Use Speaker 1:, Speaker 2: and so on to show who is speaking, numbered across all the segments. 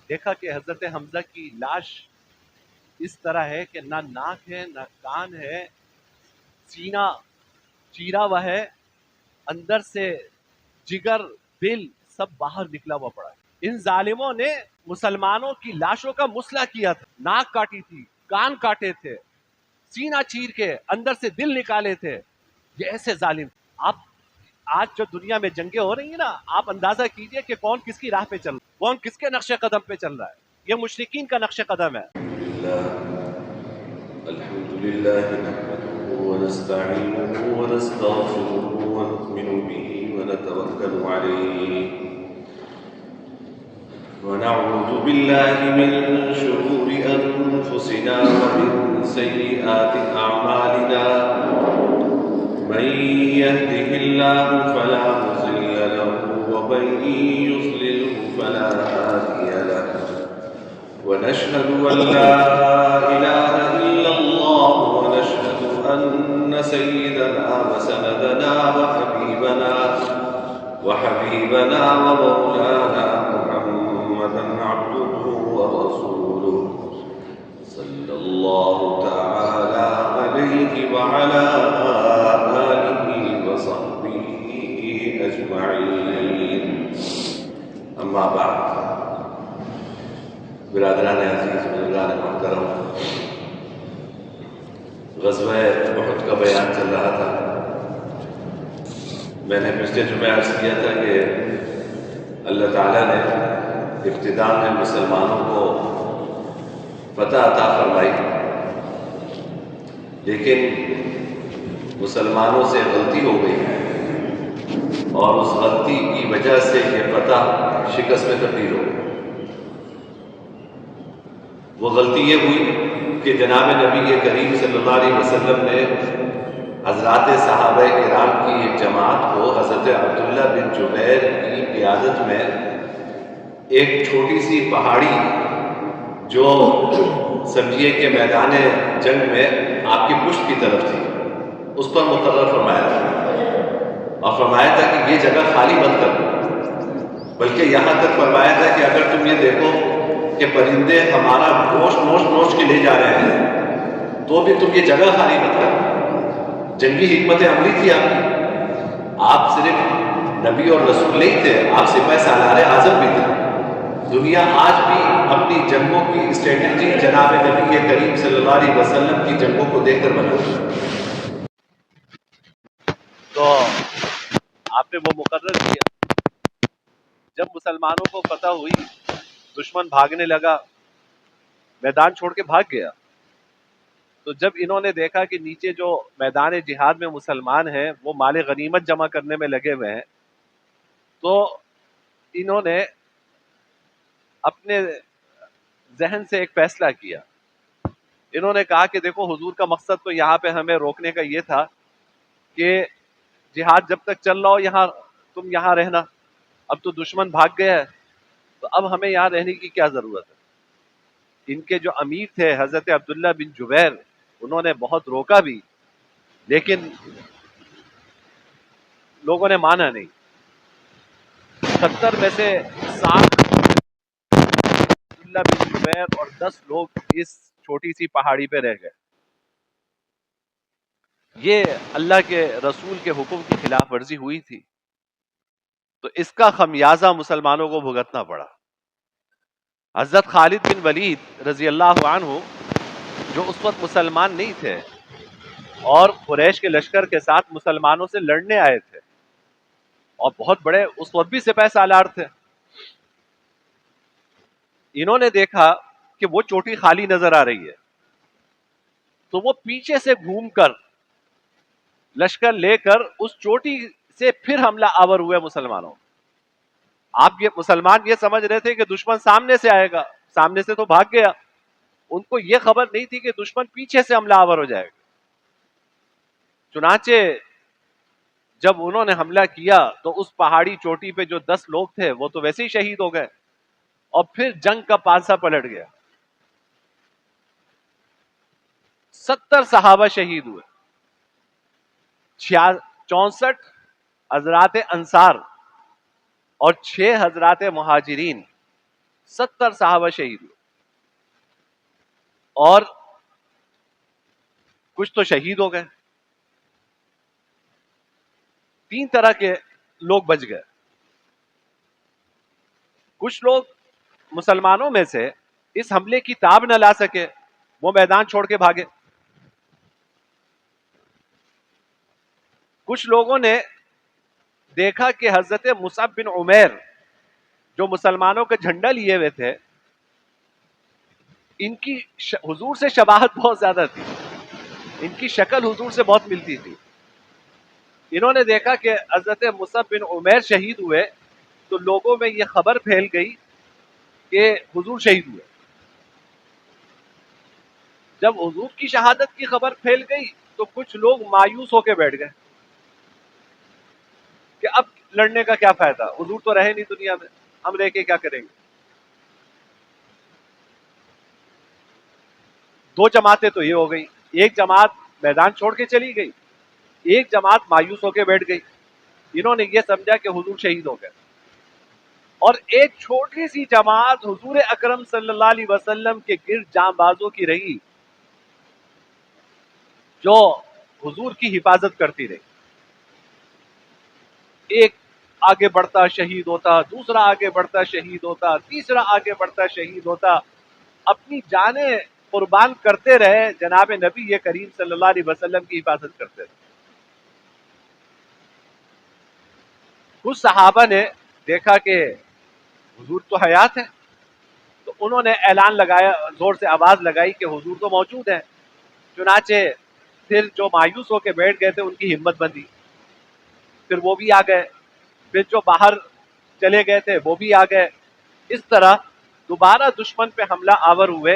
Speaker 1: دیکھا کہ حضرت حمزہ کی لاش اس طرح ہے کہ نہ ناک ہے نہ کان ہے، سینہ چیرا ہوا ہے، اندر سے جگر دل سب باہر نکلا ہوا پڑا ہے۔ ان ظالموں نے مسلمانوں کی لاشوں کا مسئلہ کیا تھا، ناک کاٹی تھی، کان کاٹے تھے، سینہ چیر کے اندر سے دل نکالے تھے۔ یہ ایسے ظالم آپ آج جو دنیا میں جنگیں ہو رہی ہیں نا، آپ اندازہ کیجئے کہ کون کس کی راہ پہ چل رہا ہے، کون کس کے نقش قدم پہ چل رہا ہے۔ یہ مشرکین کا نقش قدم ہے۔
Speaker 2: الحمد لله نحمده ونستعينه ونستغفره ونؤمن به ونتوكل عليه ونعوذ بالله من شرور أنفسنا ومن سيئات أعمالنا من يهده الله فلا مضل له ومن يضلله فلا هادي له ونشهد أن لا إله إلا الله ونشهد أن سيدنا وسندنا وحبيبنا ومولانا محمدا عبده ورسوله صلى الله تعالى عليه وعلى آله وصحبه أجمعين أما بعد برادران عزیز، بزرگان محترم، غزوہ احد کا بیان چل رہا تھا۔ میں نے پچھلے جمعے عرض کیا تھا کہ اللہ تعالیٰ نے ابتدا میں مسلمانوں کو فتح عطا فرمائی، لیکن مسلمانوں سے غلطی ہو گئی اور اس غلطی کی وجہ سے یہ فتح شکست میں تبدیل ہو گئی۔ وہ غلطی یہ ہوئی کہ جناب نبی کریم صلی اللہ علیہ وسلم نے حضرات صحابہ کرام کی ایک جماعت کو حضرت عبداللہ بن جبیر کی قیادت میں ایک چھوٹی سی پہاڑی جو سمجھیے کہ میدان جنگ میں آپ کی پشت کی طرف تھی، اس پر مقرر فرمایا تھا اور فرمایا تھا کہ یہ جگہ خالی مت کرو، بلکہ یہاں تک فرمایا تھا کہ اگر تم یہ دیکھو کہ پرندے ہمارا گوشت نوچ کے لے جا رہے ہیں تو بھی تم یہ جگہ خالی مت کرو۔ جنگی حکمت عملی تھی آپ کی، آپ صرف نبی اور رسول نہیں تھے، آپ سپاہ سالار اعظم بھی تھے۔ دنیا آج بھی اپنی جنگوں کی اسٹریٹجی جناب نبی کریم صلی اللہ علیہ وسلم کی جنگوں کو دیکھ کر بناتی ہے۔
Speaker 1: تو آپ نے وہ مقرر کیا۔ جب مسلمانوں کو فتح ہوئی، دشمن بھاگنے لگا، میدان چھوڑ کے بھاگ گیا، تو جب انہوں نے دیکھا کہ نیچے جو میدان جہاد میں مسلمان ہیں وہ مال غنیمت جمع کرنے میں لگے ہوئے ہیں، تو انہوں نے اپنے ذہن سے ایک فیصلہ کیا۔ انہوں نے کہا کہ دیکھو حضور کا مقصد تو یہاں پہ ہمیں روکنے کا یہ تھا کہ جہاد جب تک چل رہا ہو تم یہاں رہنا، اب تو دشمن بھاگ گیا ہے، تو اب ہمیں یہاں رہنے کی کیا ضرورت ہے۔ ان کے جو امیر تھے حضرت عبداللہ بن جبیر، انہوں نے بہت روکا بھی، لیکن لوگوں نے مانا نہیں۔ 70 میں سے 60 عبداللہ بن جبیر اور 10 لوگ اس چھوٹی سی پہاڑی پہ رہ گئے۔ یہ اللہ کے رسول کے حکم کی خلاف ورزی ہوئی تھی، تو اس کا خمیازہ مسلمانوں کو بھگتنا پڑا۔ حضرت خالد بن ولید رضی اللہ عنہ جو اس وقت مسلمان نہیں تھے اور قریش کے لشکر کے ساتھ مسلمانوں سے لڑنے آئے تھے، اور بہت بڑے اس وقت بھی سپہ سالار تھے، انہوں نے دیکھا کہ وہ چوٹی خالی نظر آ رہی ہے، تو وہ پیچھے سے گھوم کر لشکر لے کر اس چوٹی سے پھر حملہ آور ہوئے مسلمانوں۔ آپ یہ مسلمان یہ سمجھ رہے تھے کہ دشمن سامنے سے آئے گا، سامنے سے تو بھاگ گیا، ان کو یہ خبر نہیں تھی کہ دشمن پیچھے سے حملہ آور ہو جائے گا۔ چنانچہ جب انہوں نے حملہ کیا تو اس پہاڑی چوٹی پہ جو 10 لوگ تھے وہ تو ویسے ہی شہید ہو گئے، اور پھر جنگ کا پانسا پلٹ گیا۔ 70 صحابہ شہید ہوئے، 64 حضرات انصار اور 6 حضرات مہاجرین 70 صحابہ شہید ہوئے، اور کچھ تو شہید ہو گئے، 3 طرح کے لوگ بچ گئے۔ کچھ لوگ مسلمانوں میں سے اس حملے کی تاب نہ لا سکے، وہ میدان چھوڑ کے بھاگے۔ کچھ لوگوں نے دیکھا کہ حضرت مصعب بن عمیر جو مسلمانوں کا جھنڈا لیے ہوئے تھے، ان کی حضور سے شباہت بہت زیادہ تھی، ان کی شکل حضور سے بہت ملتی تھی۔ انہوں نے دیکھا کہ حضرت مصعب بن عمیر شہید ہوئے تو لوگوں میں یہ خبر پھیل گئی کہ حضور شہید ہوئے۔ جب حضور کی شہادت کی خبر پھیل گئی تو کچھ لوگ مایوس ہو کے بیٹھ گئے کہ اب لڑنے کا کیا فائدہ، حضور تو رہے نہیں دنیا میں، ہم رہ کے کیا کریں گے۔ 2 جماعتیں تو یہ ہو گئی، ایک جماعت میدان چھوڑ کے چلی گئی، ایک جماعت مایوس ہو کے بیٹھ گئی۔ انہوں نے یہ سمجھا کہ حضور شہید ہو گئے، اور ایک چھوٹی سی جماعت حضور اکرم صلی اللہ علیہ وسلم کے گرد جاں بازوں کی رہی، جو حضور کی حفاظت کرتی رہی۔ ایک آگے بڑھتا شہید ہوتا، دوسرا آگے بڑھتا شہید ہوتا، تیسرا آگے بڑھتا شہید ہوتا، اپنی جانیں قربان کرتے رہے، جناب نبی یہ کریم صلی اللہ علیہ وسلم کی حفاظت کرتے رہے۔ کچھ صحابہ نے دیکھا کہ حضور تو حیات ہے، تو انہوں نے اعلان لگایا، زور سے آواز لگائی کہ حضور تو موجود ہیں۔ چنانچہ پھر جو مایوس ہو کے بیٹھ گئے تھے ان کی ہمت بندھی، پھر وہ بھی آ گئے، پھر جو باہر چلے گئے تھے وہ بھی آ گئے۔ اس طرح دوبارہ دشمن پہ حملہ آور ہوئے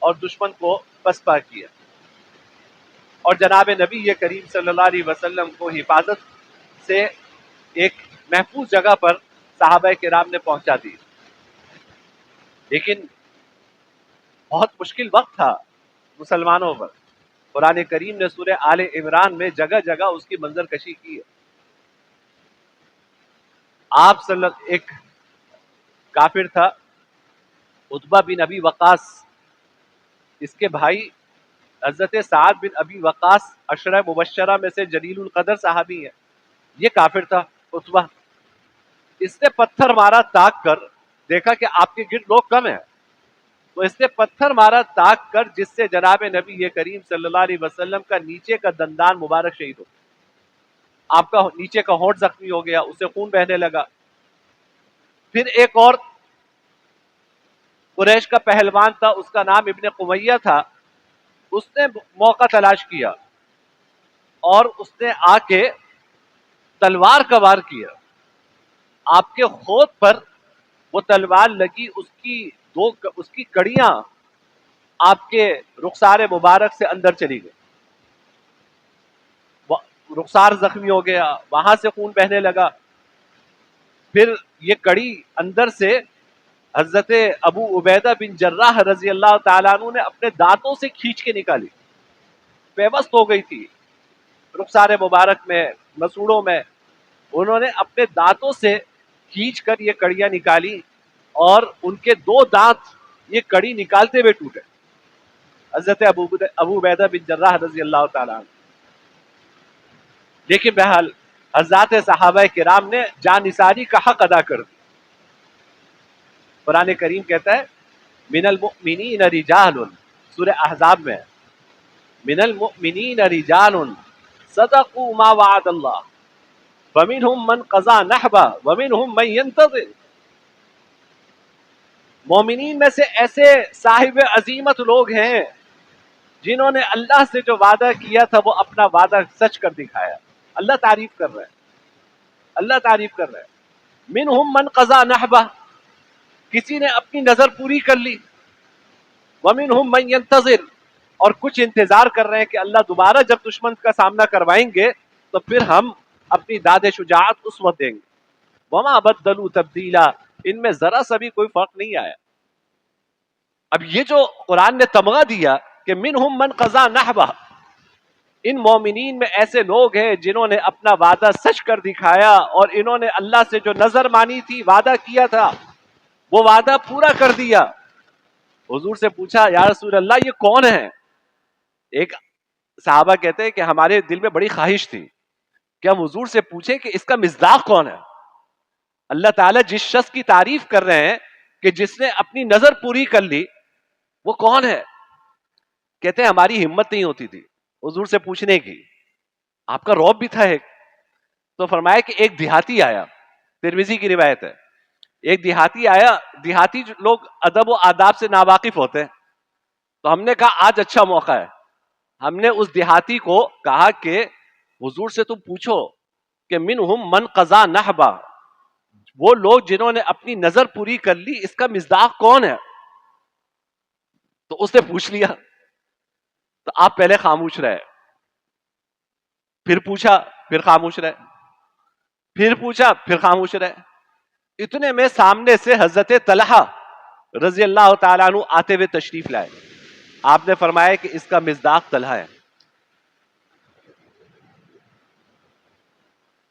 Speaker 1: اور دشمن کو پسپا کیا، اور جناب نبی یہ کریم صلی اللہ علیہ وسلم کو حفاظت سے ایک محفوظ جگہ پر صحابہ کرام نے پہنچا دی۔ لیکن بہت مشکل وقت تھا مسلمانوں پر۔ قرآن کریم نے سورہ آل عمران میں جگہ جگہ اس کی منظر کشی کی ہے۔ آپ ایک کافر تھا عتبہ بن ابی وقاص، اس کے بھائی حضرت سعد بن ابی وقاص عشرہ مبشرہ میں سے جلیل القدر صحابی ہیں۔ یہ کافر تھا عتبہ، اس نے پتھر مارا تاک کر، دیکھا کہ آپ کے گرد لوگ کم ہیں، تو اس نے پتھر مارا تاک کر جس سے جناب نبی یہ کریم صلی اللہ علیہ وسلم کا نیچے کا دندان مبارک شہید ہو گیا، آپ کا نیچے کا ہونٹ زخمی ہو گیا، اسے خون بہنے لگا۔ پھر ایک اور قریش کا پہلوان تھا، اس کا نام ابن قمیہ تھا، اس نے موقع تلاش کیا اور اس نے آ کے تلوار کا وار کیا، آپ کے ہونٹ پر وہ تلوار لگی، اس کی کڑیاں آپ کے رخسار مبارک سے اندر چلی گئی، رخسار زخمی ہو گیا، وہاں سے خون بہنے لگا۔ پھر یہ کڑی اندر سے حضرت ابو عبیدہ بن جراح رضی اللہ تعالیٰ عنہ نے اپنے دانتوں سے کھینچ کے نکالی، پیوست ہو گئی تھی رخسار مبارک میں، مسوڑوں میں، انہوں نے اپنے دانتوں سے کھینچ کر یہ کڑیاں نکالی، اور ان کے 2 دانت یہ کڑی نکالتے ہوئے ٹوٹے، حضرت ابو عبیدہ بن جراح رضی اللہ تعالیٰ عنہ۔ لیکن بہرحال حضرات صحابہ کرام نے جان نثاری کا حق ادا کر دیا۔ قرآن کریم کہتا ہے من المؤمنین رجال، سورہ احزاب میں من المؤمنین رجال صدقوا ما وعد اللہ ومنهم من قضى نحبہ ومنهم من ينتظر۔ مومنین میں سے ایسے صاحب عزیمت لوگ ہیں جنہوں نے اللہ سے جو وعدہ کیا تھا وہ اپنا وعدہ سچ کر دکھایا۔ اللہ تعریف کر رہا ہے، اللہ تعریف کر رہا ہے۔ منہم من قضا نحبہ، کسی نے اپنی نظر پوری کر لی، ومنہم من ینتظر، اور کچھ انتظار کر رہے ہیں کہ اللہ دوبارہ جب دشمن کا سامنا کروائیں گے تو پھر ہم اپنی داد شجاعت اس وقت دیں گے۔ وما بدلوا تبدیلا، ان میں ذرا سا بھی کوئی فرق نہیں آیا۔ اب یہ جو قرآن نے تمغہ دیا کہ منہم من قضا نحبہ، ان مومنین میں ایسے لوگ ہیں جنہوں نے اپنا وعدہ سچ کر دکھایا، اور انہوں نے اللہ سے جو نظر مانی تھی، وعدہ کیا تھا، وہ وعدہ پورا کر دیا. حضور سے پوچھا یا رسول اللہ یہ کون ہے؟ ایک صحابہ کہتے ہیں کہ ہمارے دل میں بڑی خواہش تھی کہ ہم حضور سے پوچھیں کہ اس کا مصداق کون ہے. اللہ تعالیٰ جس شخص کی تعریف کر رہے ہیں کہ جس نے اپنی نظر پوری کر لی وہ کون ہے؟ کہتے ہیں ہماری ہمت نہیں ہوتی تھی حضور سے پوچھنے کی. آپ کا رعب بھی تھا ایک. تو فرمایا کہ ایک دیہاتی آیا, ترمذی کی روایت ہے, ایک دیہاتی آیا. دیہاتی لوگ ادب و آداب سے ناواقف ہوتے ہیں, تو ہم نے کہا آج اچھا موقع ہے. ہم نے اس دیہاتی کو کہا کہ حضور سے تم پوچھو کہ منہم من قضا نحبا, وہ لوگ جنہوں نے اپنی نظر پوری کر لی اس کا مصداق کون ہے؟ تو اس نے پوچھ لیا. تو آپ پہلے خاموش رہے, پھر پوچھا پھر خاموش رہے, پھر پوچھا پھر خاموش رہے. اتنے میں سامنے سے حضرت طلحہ رضی اللہ تعالیٰ عنہ آتے ہوئے تشریف لائے. آپ نے فرمایا کہ اس کا مصداق طلحہ ہے.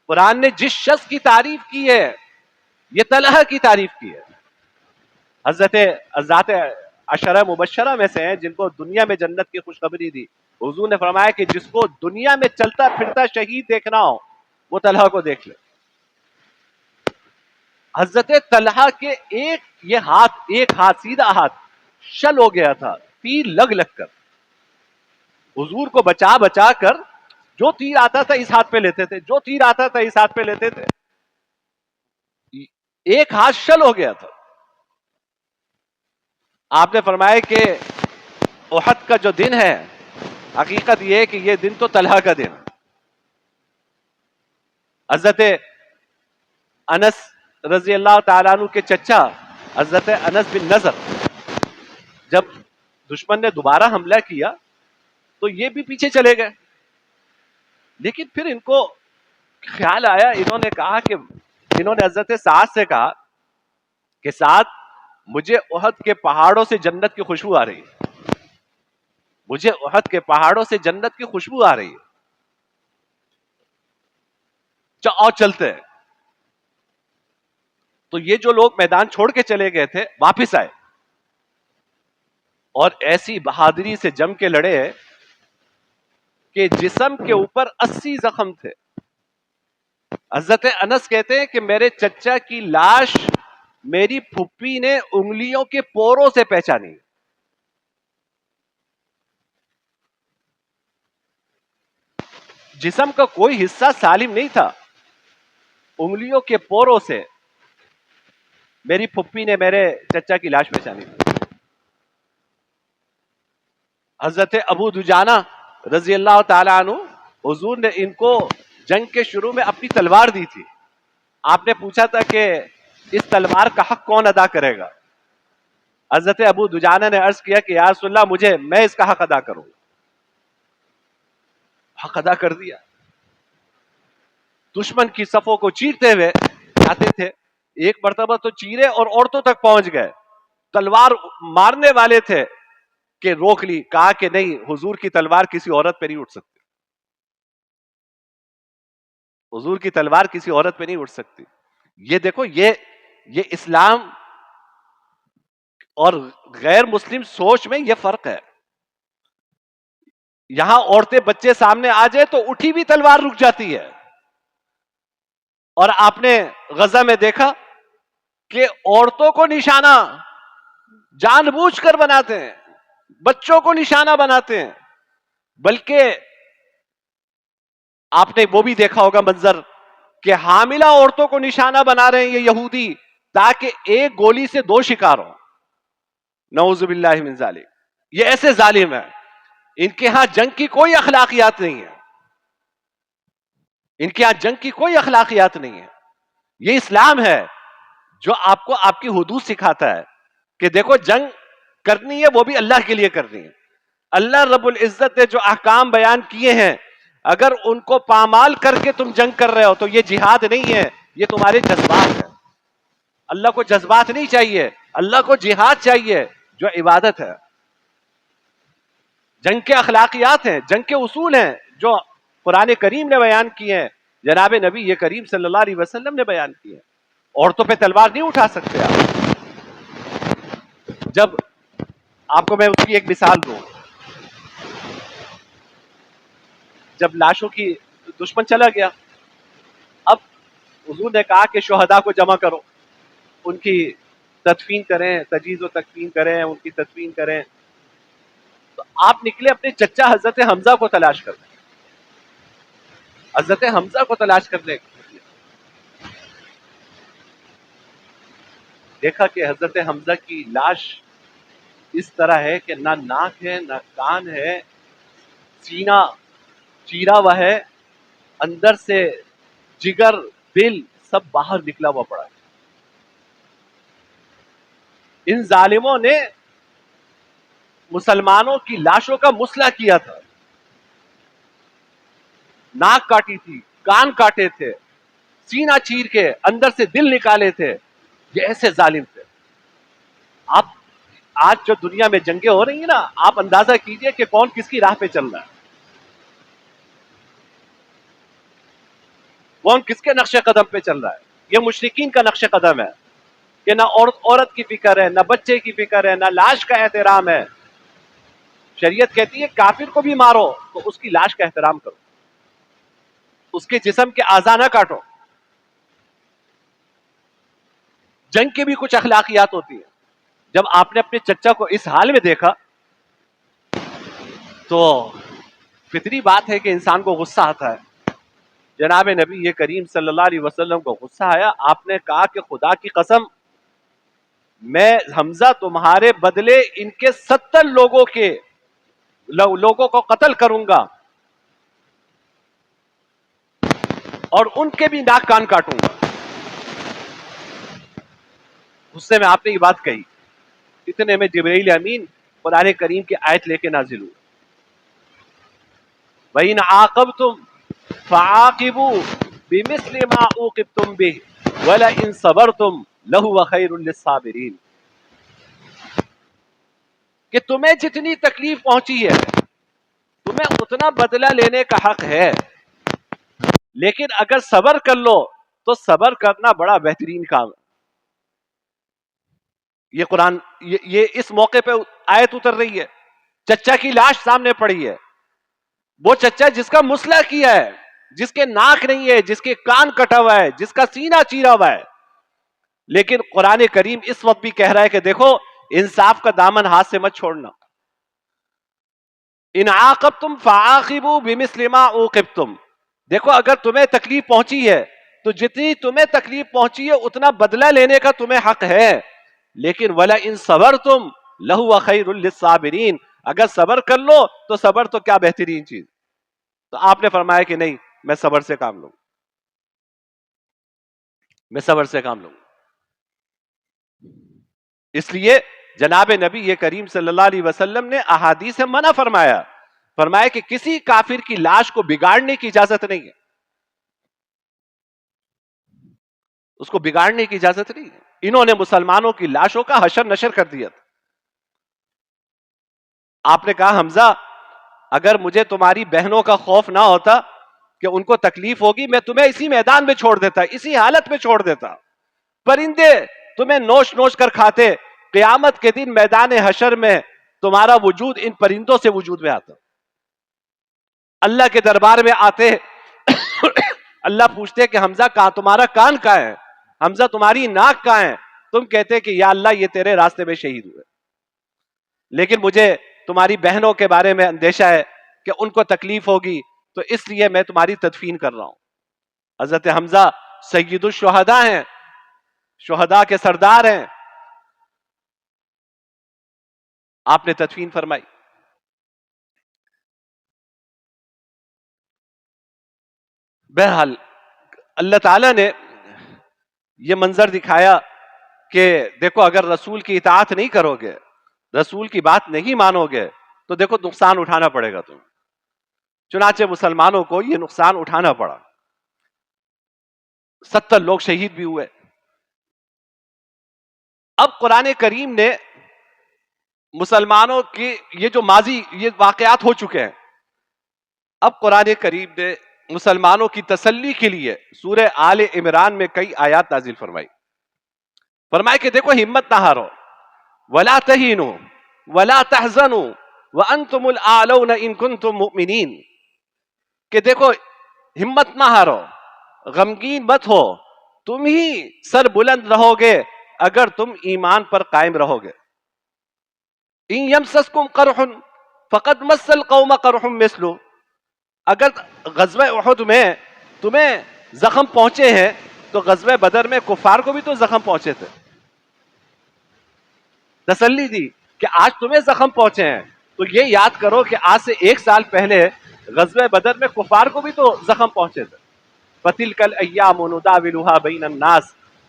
Speaker 1: قرآن نے جس شخص کی تعریف کی ہے یہ طلحہ کی تعریف کی ہے. حضرت عشرہ مبشرہ میں سے ہیں جن کو دنیا میں جنت کی خوشخبری دی. حضور نے فرمایا کہ جس کو دنیا میں چلتا پھرتا شہید دیکھنا ہو وہ طلحہ کو دیکھ لے. حضرت طلحہ کے ایک ہاتھ سیدھا ہاتھ شل ہو گیا تھا, تیر لگ کر. حضور کو بچا بچا کر جو تیر آتا تھا اس ہاتھ پہ لیتے تھے, جو تیر آتا تھا اس ہاتھ پہ لیتے تھے. ایک ہاتھ شل ہو گیا تھا. آپ نے فرمایا کہ احد کا جو دن ہے حقیقت یہ ہے کہ یہ دن تو طلحہ کا دن. حضرت انس رضی اللہ تعالیٰ عنہ کے چچا حضرت انس بن نضر جب دشمن نے دوبارہ حملہ کیا تو یہ بھی پیچھے چلے گئے. لیکن پھر ان کو خیال آیا, انہوں نے کہا کہ انہوں نے حضرت سعد سے کہا کہ سعد مجھے احد کے پہاڑوں سے جنت کی خوشبو آ رہی ہے, مجھے احد کے پہاڑوں سے جنت کی خوشبو آ رہی ہے, اور چلتے ہیں. تو یہ جو لوگ میدان چھوڑ کے چلے گئے تھے واپس آئے اور ایسی بہادری سے جم کے لڑے کہ جسم کے اوپر 80 زخم تھے. حضرت انس کہتے ہیں کہ میرے چچا کی لاش میری پھپھی نے انگلیوں کے پوروں سے پہچانی. جسم کا کوئی حصہ سالم نہیں تھا, انگلیوں کے پوروں سے میری پھپھی نے میرے چچا کی لاش پہچانی. حضرت ابو دجانہ رضی اللہ تعالیٰ عنہ, حضور نے ان کو جنگ کے شروع میں اپنی تلوار دی تھی. آپ نے پوچھا تھا کہ اس تلوار کا حق کون ادا کرے گا؟ حضرت ابو دجانہ نے عرض کیا کہ یا رسول اللہ میں اس کا حق ادا کروں. حق ادا کر دیا. دشمن کی صفوں کو چیرتے ہوئے جاتے تھے. ایک مرتبہ تو چیرے اور عورتوں تک پہنچ گئے. تلوار مارنے والے تھے کہ روک لی, کہا کہ نہیں, حضور کی تلوار کسی عورت پہ نہیں اٹھ سکتی, حضور کی تلوار کسی عورت پہ نہیں اٹھ سکتی. یہ دیکھو یہ اسلام اور غیر مسلم سوچ میں یہ فرق ہے. یہاں عورتیں بچے سامنے آ جائے تو اٹھی بھی تلوار رک جاتی ہے, اور آپ نے غزہ میں دیکھا کہ عورتوں کو نشانہ جان بوجھ کر بناتے ہیں, بچوں کو نشانہ بناتے ہیں. بلکہ آپ نے وہ بھی دیکھا ہوگا منظر کہ حاملہ عورتوں کو نشانہ بنا رہے ہیں یہ یہودی تاکہ ایک گولی سے 2 شکار ہوں. نعوذ باللہ من ذالک. یہ ایسے ظالم ہیں, ان کے ہاں جنگ کی کوئی اخلاقیات نہیں ہے, ان کے ہاں جنگ کی کوئی اخلاقیات نہیں ہے. یہ اسلام ہے جو آپ کو آپ کی حدود سکھاتا ہے کہ دیکھو جنگ کرنی ہے وہ بھی اللہ کے لیے کرنی ہے. اللہ رب العزت نے جو احکام بیان کیے ہیں اگر ان کو پامال کر کے تم جنگ کر رہے ہو تو یہ جہاد نہیں ہے, یہ تمہارے جذبات ہیں. اللہ کو جذبات نہیں چاہیے, اللہ کو جہاد چاہیے جو عبادت ہے. جنگ کے اخلاقیات ہیں, جنگ کے اصول ہیں جو قرآن کریم نے بیان کیے ہیں, جناب نبی یہ کریم صلی اللہ علیہ وسلم نے بیان کیے ہیں. عورتوں پہ تلوار نہیں اٹھا سکتے آپ, جب آپ کو میں اس کی ایک مثال دوں، جب لاشوں کی دشمن چلا گیا، اب حضور نے کہا کہ شہداء کو جمع کرو، ان کی تدفین کریں، تجہیز و تکفین کریں، ان کی تدفین کریں. تو آپ نکلے اپنے چچا حضرت حمزہ کو تلاش کرنے، حضرت حمزہ کو تلاش کرنے. دیکھا کہ حضرت حمزہ کی لاش اس طرح ہے کہ نہ ناک ہے نہ کان ہے، سینہ چیرا ہوا ہے، اندر سے جگر دل سب باہر نکلا ہوا پڑا ہے. ان ظالموں نے مسلمانوں کی لاشوں کا مسئلہ کیا تھا، ناک کاٹی تھی، کان کاٹے تھے، سینہ چیر کے اندر سے دل نکالے تھے. یہ ایسے ظالم تھے. آپ آج جو دنیا میں جنگیں ہو رہی ہیں نا، آپ اندازہ کیجئے کہ کون کس کی راہ پہ چل رہا ہے، کون کس کے نقش قدم پہ چل رہا ہے. یہ مشرکین کا نقش قدم ہے کہ نہ عورت کی فکر ہے، نہ بچے کی فکر ہے، نہ لاش کا احترام ہے. شریعت کہتی ہے کافر کو بھی مارو تو اس کی لاش کا احترام کرو، اس کے جسم کے اعضاء نہ کاٹو. جنگ کی بھی کچھ اخلاقیات ہوتی ہیں. جب آپ نے اپنے چچا کو اس حال میں دیکھا تو فطری بات ہے کہ انسان کو غصہ آتا ہے. جناب نبی یہ کریم صلی اللہ علیہ وسلم کو غصہ آیا. آپ نے کہا کہ خدا کی قسم میں حمزہ تمہارے بدلے ان کے 70 لوگوں کو قتل کروں گا اور ان کے بھی ناک کان کاٹوں گا. غصے میں آپ نے یہ بات کہی. اتنے میں جبرائیل امین قرآن کریم کی آیت لے کے نازل ہوئے. وَإِنْ عَاقَبْتُمْ فَعَاقِبُوا بِمِثْلِ مَا عُوقِبْتُمْ بِهِ وَلَئِنْ صَبَرْتُمْ لَهُوَ خَيْرٌ لِلصَّابِرِينَ. کہ تمہیں جتنی تکلیف پہنچی ہے تمہیں اتنا بدلہ لینے کا حق ہے، لیکن اگر صبر کر لو تو صبر کرنا بڑا بہترین کام ہے. یہ قرآن یہ اس موقع پہ آیت اتر رہی ہے. چچا کی لاش سامنے پڑی ہے، وہ چچا جس کا مسئلہ کیا ہے، جس کے ناک نہیں ہے، جس کے کان کٹا ہوا ہے، جس کا سینہ چیرا ہوا ہے. لیکن قرآن کریم اس وقت بھی کہہ رہا ہے کہ دیکھو انصاف کا دامن ہاتھ سے مت چھوڑنا. ان عاقبتم فعاقبوا بمثل ما عوقبتم. دیکھو اگر تمہیں تکلیف پہنچی ہے تو جتنی تمہیں تکلیف پہنچی ہے اتنا بدلہ لینے کا تمہیں حق ہے، لیکن وَلَئِن صَبَرْتُمْ لَهُوَ خَيْرٌ لِلصَّابِرِينَ. اگر صبر کر لو تو صبر تو کیا بہترین چیز. تو آپ نے فرمایا کہ نہیں، میں صبر سے کام لوں، میں صبر سے کام لوں. اس لیے جناب نبی یہ کریم صلی اللہ علیہ وسلم نے احادیث سے منع فرمایا کہ کسی کافر کی لاش کو بگاڑنے کی اجازت نہیں ہے، اس کو بگاڑنے کی اجازت نہیں ہے. انہوں نے مسلمانوں کی لاشوں کا حشر نشر کر دیا تھا. آپ نے کہا حمزہ اگر مجھے تمہاری بہنوں کا خوف نہ ہوتا کہ ان کو تکلیف ہوگی میں تمہیں اسی میدان میں چھوڑ دیتا، اسی حالت میں چھوڑ دیتا. پرندے تمہیں نوش نوش کر کھاتے، قیامت کے دن میدان حشر میں تمہارا وجود ان پرندوں سے وجود میں آتا. اللہ کے دربار میں آتے اللہ پوچھتے کہ حمزہ کہاں، تمہارا کان کہاں ہے، حمزہ تمہاری ناک کہاں ہے. تم کہتے کہ یا اللہ یہ تیرے راستے میں شہید ہوئے، لیکن مجھے تمہاری بہنوں کے بارے میں اندیشہ ہے کہ ان کو تکلیف ہوگی تو اس لیے میں تمہاری تدفین کر رہا ہوں. حضرت حمزہ سید الشہداء ہیں، شہداء کے سردار ہیں. آپ نے تدفین فرمائی. بہرحال اللہ تعالیٰ نے یہ منظر دکھایا کہ دیکھو اگر رسول کی اطاعت نہیں کرو گے، رسول کی بات نہیں مانو گے تو دیکھو نقصان اٹھانا پڑے گا تم. چنانچہ مسلمانوں کو یہ نقصان اٹھانا پڑا. 70 لوگ شہید بھی ہوئے. اب قرآن کریم نے مسلمانوں کی یہ جو ماضی یہ واقعات ہو چکے ہیں، اب قرآن کریم نے مسلمانوں کی تسلی کے لیے سورہ آل عمران میں کئی آیات نازل فرمائی کہ دیکھو ہمت نہ ہارو، ولا تہینوا ولا تحزنوا وانتم الاعلون ان کنتم مؤمنین، کہ دیکھو ہمت نہ ہارو، غمگین مت ہو، تم ہی سر بلند رہو گے اگر تم ایمان پر قائم رہو گے. ان یمسسکم قرح فقد مس القوم قرح مثلہ، اگر غزوہ احد میں تمہیں زخم پہنچے ہیں تو غزوہ بدر میں کفار کو بھی تو زخم پہنچے تھے. تسلی دی کہ آج تمہیں زخم پہنچے ہیں تو یہ یاد کرو کہ آج سے 1 سال پہلے غزوہ بدر میں کفار کو بھی تو زخم پہنچے تھے. فَتِلْكَ الْأَيَّامُ نُدَاوِلُهَا بَيْنَ النَّاسِ،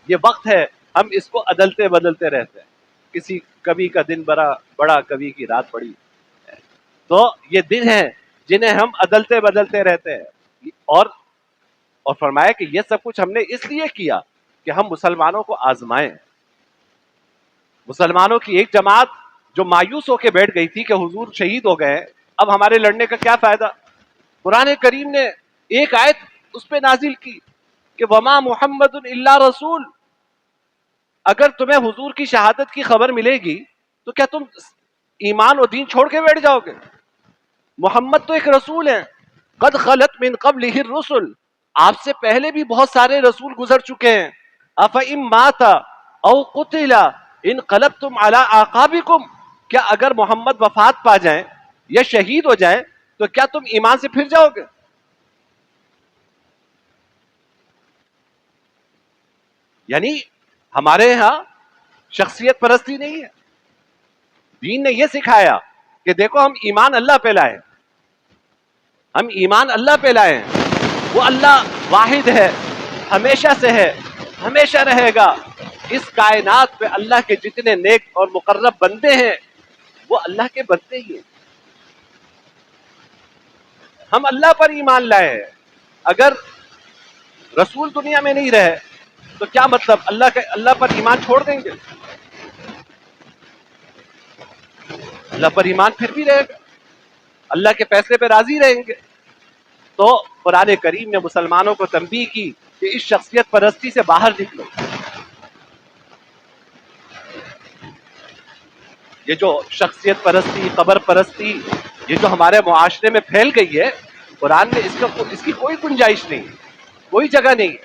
Speaker 1: یہ وقت ہے ہم اس کو عدلتے بدلتے رہتے ہیں، کبھی کا دن بڑا کبھی کی رات بڑی. تو یہ دن ہیں جنہیں ہم عدلتے بدلتے رہتے ہیں. اور فرمایا کہ یہ سب کچھ ہم نے اس لیے کیا کہ ہم مسلمانوں کو آزمائیں. مسلمانوں کی ایک جماعت جو مایوس ہو کے بیٹھ گئی تھی کہ حضور شہید ہو گئے، اب ہمارے لڑنے کا کیا فائدہ، قرآن کریم نے ایک آیت اس پہ نازل کی کہ وما محمد الا رسول، اگر تمہیں حضور کی شہادت کی خبر ملے گی تو کیا تم ایمان و دین چھوڑ کے بیٹھ جاؤ گے؟ محمد تو ایک رسول ہیں، قد خلت من قبلہ الرسل، آپ سے پہلے بھی بہت سارے رسول گزر چکے ہیں. افئن مات او قتل انقلبتم علی اعقابکم، کیا اگر محمد وفات پا جائیں یا شہید ہو جائیں تو کیا تم ایمان سے پھر جاؤ گے؟ یعنی ہمارے ہاں شخصیت پرستی نہیں ہے. دین نے یہ سکھایا کہ دیکھو ہم ایمان اللہ پہ لائے، ہم ایمان اللہ پہ لائے ہیں. وہ اللہ واحد ہے، ہمیشہ سے ہے، ہمیشہ رہے گا. اس کائنات پہ اللہ کے جتنے نیک اور مقرب بندے ہیں وہ اللہ کے بندے ہی ہیں. ہم اللہ پر ایمان لائے ہیں. اگر رسول دنیا میں نہیں رہے تو کیا مطلب، اللہ پر ایمان چھوڑ دیں گے؟ اللہ پر ایمان پھر بھی رہے گا، اللہ کے فیصلے پہ راضی رہیں گے. تو قرآن کریم نے مسلمانوں کو تنبیہ کی کہ اس شخصیت پرستی سے باہر نکلو. یہ جو شخصیت پرستی، قبر پرستی، یہ جو ہمارے معاشرے میں پھیل گئی ہے، قرآن میں اس کی کوئی گنجائش نہیں، کوئی جگہ نہیں.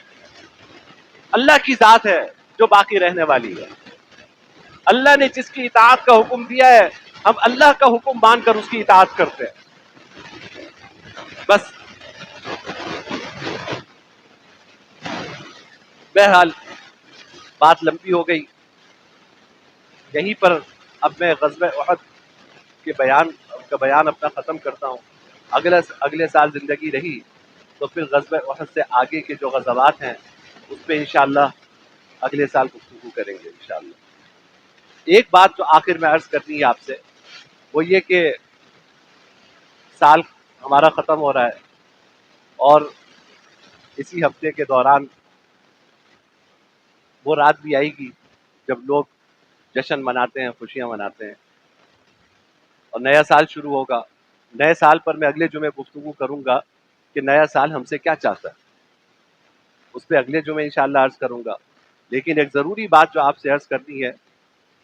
Speaker 1: اللہ کی ذات ہے جو باقی رہنے والی ہے. اللہ نے جس کی اطاعت کا حکم دیا ہے ہم اللہ کا حکم مان کر اس کی اطاعت کرتے ہیں. بس بہرحال بات لمبی ہو گئی، یہیں پر اب میں غزوہ احد کے بیان اپنا ختم کرتا ہوں. اگلے سال زندگی رہی تو پھر غزوہ احد سے آگے کے جو غزوات ہیں اس پہ انشاءاللہ اگلے سال گفتگو کریں گے انشاءاللہ. ایک بات جو آخر میں عرض کرنی ہے آپ سے وہ یہ کہ سال ہمارا ختم ہو رہا ہے اور اسی ہفتے کے دوران وہ رات بھی آئے گی جب لوگ جشن مناتے ہیں، خوشیاں مناتے ہیں اور نیا سال شروع ہوگا. نئے سال پر میں اگلے جمعے گفتگو کروں گا کہ نیا سال ہم سے کیا چاہتا ہے، اس پہ اگلے جمعے انشاءاللہ عرض کروں گا. لیکن ایک ضروری بات جو آپ سے عرض کرنی ہے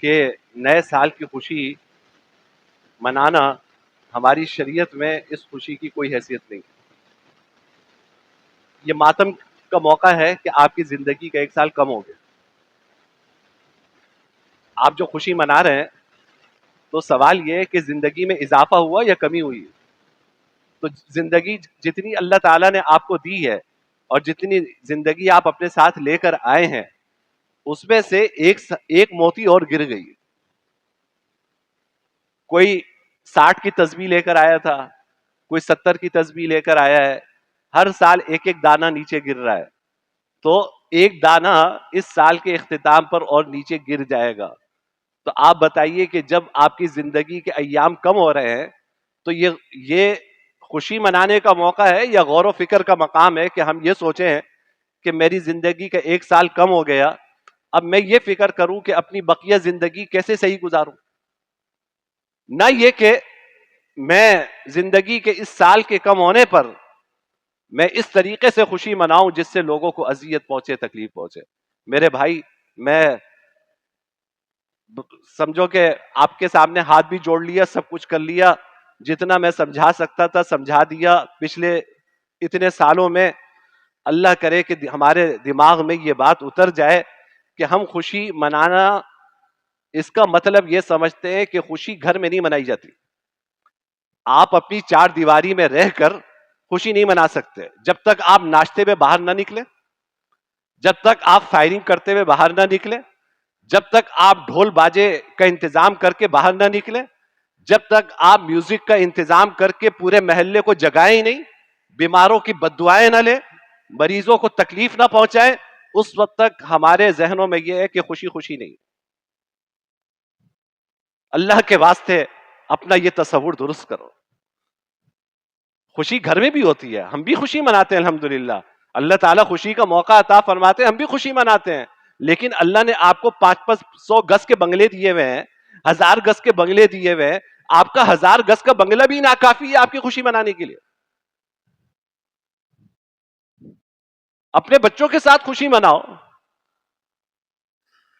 Speaker 1: کہ نئے سال کی خوشی منانا ہماری شریعت میں اس خوشی کی کوئی حیثیت نہیں. یہ ماتم کا موقع ہے کہ آپ کی زندگی کا 1 سال کم ہو گیا. آپ جو خوشی منا رہے ہیں تو سوال یہ ہے کہ زندگی میں اضافہ ہوا یا کمی ہوئی؟ تو زندگی جتنی اللہ تعالیٰ نے آپ کو دی ہے اور جتنی زندگی آپ اپنے ساتھ لے کر آئے ہیں اس میں سے ایک موتی اور گر گئی. کوئی 60 کی تسبیح لے کر آیا تھا، کوئی 70 کی تسبیح لے کر آیا ہے، ہر سال ایک دانہ نیچے گر رہا ہے. تو ایک دانہ اس سال کے اختتام پر اور نیچے گر جائے گا. تو آپ بتائیے کہ جب آپ کی زندگی کے ایام کم ہو رہے ہیں تو یہ خوشی منانے کا موقع ہے یا غور و فکر کا مقام ہے کہ ہم یہ سوچیں کہ میری زندگی کا 1 سال کم ہو گیا، اب میں یہ فکر کروں کہ اپنی بقیہ زندگی کیسے صحیح گزاروں. نہ یہ کہ میں زندگی کے اس سال کے کم ہونے پر میں اس طریقے سے خوشی مناؤں جس سے لوگوں کو اذیت پہنچے، تکلیف پہنچے. میرے بھائی، میں سمجھو کہ آپ کے سامنے ہاتھ بھی جوڑ لیا, سب کچھ کر لیا, جتنا میں سمجھا سکتا تھا سمجھا دیا پچھلے اتنے سالوں میں. اللہ کرے کہ ہمارے دماغ میں یہ بات اتر جائے کہ ہم خوشی منانا اس کا مطلب یہ سمجھتے ہیں کہ خوشی گھر میں نہیں منائی جاتی. آپ اپنی چار دیواری میں رہ کر خوشی نہیں منا سکتے جب تک آپ ناشتے میں باہر نہ نکلے, جب تک آپ فائرنگ کرتے ہوئے باہر نہ نکلے, جب تک آپ ڈھول باجے کا انتظام کر کے باہر نہ نکلے, جب تک آپ میوزک کا انتظام کر کے پورے محلے کو جگائیں ہی نہیں, بیماروں کی بددعائیں نہ لیں, مریضوں کو تکلیف نہ پہنچائیں, اس وقت تک ہمارے ذہنوں میں یہ ہے کہ خوشی خوشی نہیں. اللہ کے واسطے اپنا یہ تصور درست کرو. خوشی گھر میں بھی ہوتی ہے, ہم بھی خوشی مناتے ہیں الحمدللہ, اللہ تعالیٰ خوشی کا موقع عطا فرماتے ہیں, ہم بھی خوشی مناتے ہیں. لیکن اللہ نے آپ کو 500 گز کے بنگلے دیے ہوئے ہیں, 1000 گز کے بنگلے دیے ہوئے ہیں, آپ کا 1000 گز کا بنگلہ بھی ناکافی ہے آپ کی خوشی منانے کے لیے. اپنے بچوں کے ساتھ خوشی مناؤ.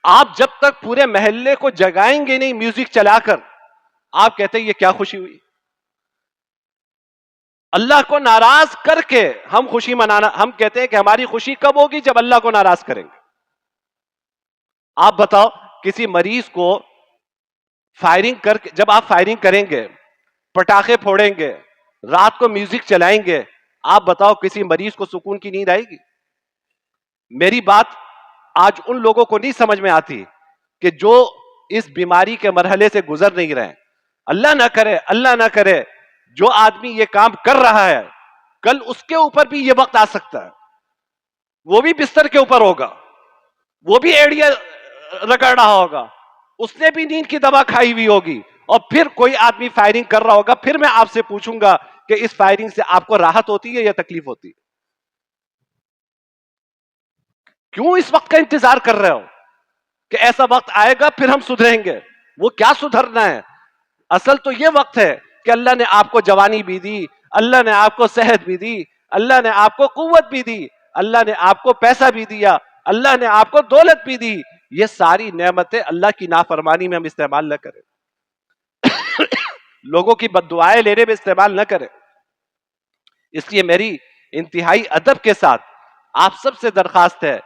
Speaker 1: آپ جب تک پورے محلے کو جگائیں گے نہیں میوزک چلا کر, آپ کہتے ہیں یہ کیا خوشی ہوئی. اللہ کو ناراض کر کے ہم خوشی منانا, ہم کہتے ہیں کہ ہماری خوشی کب ہوگی جب اللہ کو ناراض کریں گے. آپ بتاؤ کسی مریض کو فائرنگ کر کے, جب آپ فائرنگ کریں گے, پٹاخے پھوڑیں گے, رات کو میوزک چلائیں گے, آپ بتاؤ کسی مریض کو سکون کی نیند آئے گی. میری بات آج ان لوگوں کو نہیں سمجھ میں آتی کہ جو اس بیماری کے مرحلے سے گزر نہیں رہے. اللہ نہ کرے, اللہ نہ کرے, جو آدمی یہ کام کر رہا ہے کل اس کے اوپر بھی یہ وقت آ سکتا ہے, وہ بھی بستر کے اوپر ہوگا, وہ بھی ایڑیا رگڑ رہا ہوگا, اس نے بھی نیند کی دوا کھائی ہوئی ہوگی, اور پھر کوئی آدمی فائرنگ کر رہا ہوگا. پھر میں آپ سے پوچھوں گا کہ اس فائرنگ سے آپ کو راحت ہوتی ہے یا تکلیف ہوتی ہے؟ کیوں اس وقت کا انتظار کر رہے ہو کہ ایسا وقت آئے گا پھر ہم سدھریں گے؟ وہ کیا سدھرنا ہے؟ اصل تو یہ وقت ہے کہ اللہ نے آپ کو جوانی بھی دی, اللہ نے آپ کو صحت بھی دی, اللہ نے آپ کو قوت بھی دی, اللہ نے آپ کو پیسہ بھی دیا, اللہ نے آپ کو دولت بھی دی. یہ ساری نعمتیں اللہ کی نافرمانی میں ہم استعمال نہ کریں, لوگوں کی بددعائیں لینے میں استعمال نہ کریں. اس لیے میری انتہائی ادب کے ساتھ آپ سب سے درخواست ہے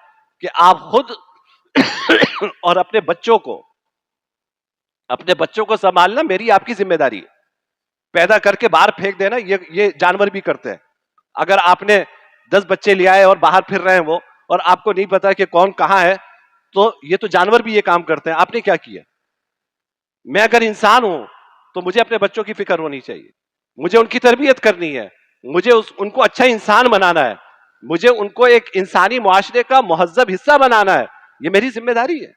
Speaker 1: کہ آپ خود اور اپنے بچوں کو سنبھالنا میری آپ کی ذمہ داری ہے. پیدا کر کے باہر پھینک دینا یہ جانور بھی کرتے ہیں. اگر آپ نے 10 بچے لے آئے اور باہر پھر رہے ہیں وہ, اور آپ کو نہیں پتا کہ کون کہاں ہے, تو یہ تو جانور بھی یہ کام کرتے ہیں. آپ نے کیا کیا؟ میں اگر انسان ہوں تو مجھے اپنے بچوں کی فکر ہونی چاہیے, مجھے ان کی تربیت کرنی ہے, مجھے ان کو اچھا انسان بنانا ہے, مجھے ان کو ایک انسانی معاشرے کا مہذب حصہ بنانا ہے. یہ میری ذمہ داری ہے.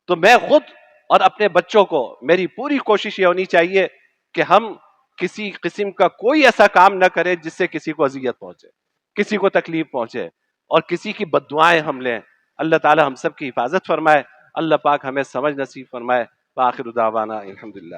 Speaker 1: تو میں خود اور اپنے بچوں کو, میری پوری کوشش یہ ہونی چاہیے کہ ہم کسی قسم کا کوئی ایسا کام نہ کریں جس سے کسی کو اذیت پہنچے, کسی کو تکلیف پہنچے, اور کسی کی بددعائیں ہم لیں. اللہ تعالی ہم سب کی حفاظت فرمائے, اللہ پاک ہمیں سمجھ نصیب فرمائے. وآخر دعوانا الحمدللہ.